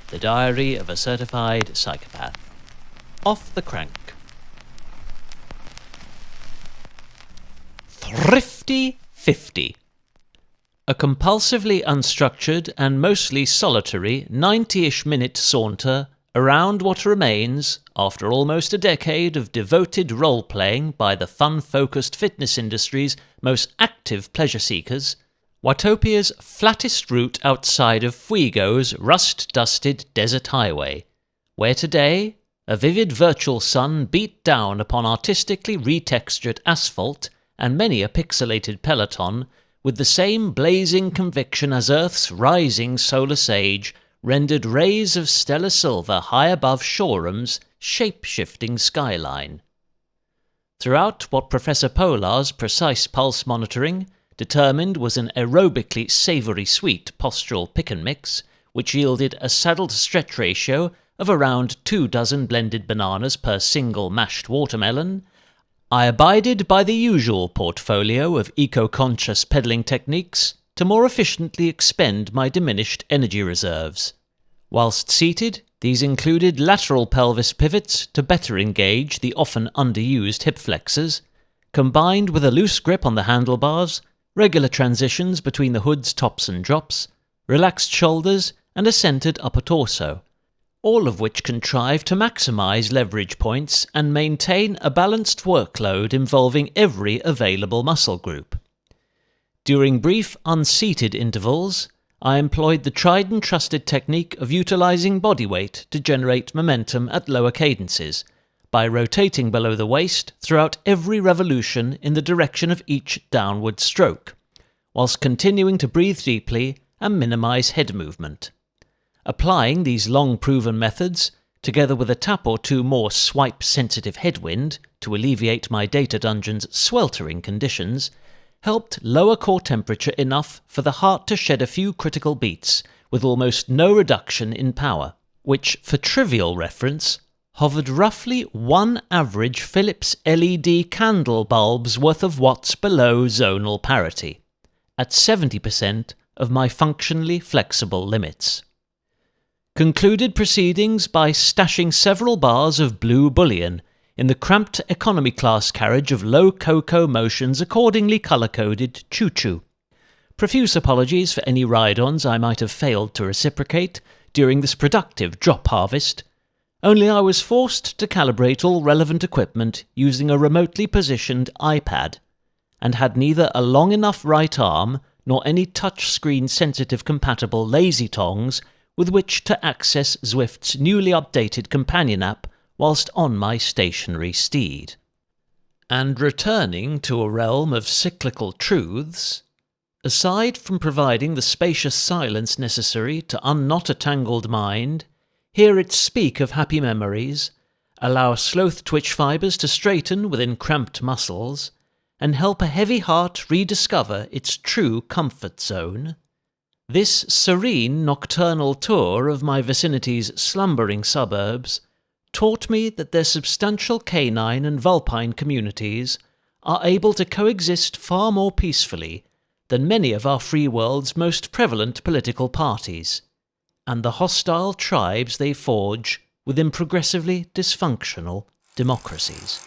The Diary of a Certified Psychopath. Off the crank. Thrifty 50. A compulsively unstructured and mostly solitary 90-ish minute saunter around what remains, after almost a decade of devoted role-playing by the fun-focused fitness industry's most active pleasure seekers, Watopia's flattest route outside of Fuego's rust-dusted desert highway, where today a vivid virtual sun beat down upon artistically retextured asphalt and many a pixelated peloton with the same blazing conviction as Earth's rising solar sage rendered rays of stellar silver high above Shoreham's shape-shifting skyline. Throughout what Professor Polar's precise pulse monitoring determined was an aerobically savoury sweet postural pick and mix, which yielded a saddle-to-stretch ratio of around 24 blended bananas per single mashed watermelon, I abided by the usual portfolio of eco-conscious pedalling techniques to more efficiently expend my diminished energy reserves. Whilst seated, these included lateral pelvis pivots to better engage the often underused hip flexors, combined with a loose grip on the handlebars, regular transitions between the hood's tops and drops, relaxed shoulders, and a centered upper torso, all of which contrive to maximize leverage points and maintain a balanced workload involving every available muscle group. During brief, unseated intervals, I employed the tried and trusted technique of utilizing body weight to generate momentum at lower cadences, by rotating below the waist throughout every revolution in the direction of each downward stroke, whilst continuing to breathe deeply and minimize head movement. Applying these long-proven methods, together with a tap or two more swipe-sensitive headwind to alleviate my data dungeon's sweltering conditions, helped lower core temperature enough for the heart to shed a few critical beats with almost no reduction in power, which, for trivial reference, hovered roughly one average Philips LED candle bulb's worth of watts below zonal parity, at 70% of my functionally flexible limits. Concluded proceedings by stashing several bars of blue bullion in the cramped economy class carriage of low cocoa motions accordingly colour-coded choo-choo. Profuse apologies for any ride-ons I might have failed to reciprocate during this productive drop harvest. Only I was forced to calibrate all relevant equipment using a remotely positioned iPad, and had neither a long enough right arm nor any touchscreen sensitive compatible lazy tongs with which to access Zwift's newly updated companion app whilst on my stationary steed. And returning to a realm of cyclical truths, aside from providing the spacious silence necessary to unknot a tangled mind, hear it speak of happy memories, allow sloth twitch fibres to straighten within cramped muscles, and help a heavy heart rediscover its true comfort zone, this serene nocturnal tour of my vicinity's slumbering suburbs taught me that their substantial canine and vulpine communities are able to coexist far more peacefully than many of our free world's most prevalent political parties, and the hostile tribes they forge within progressively dysfunctional democracies.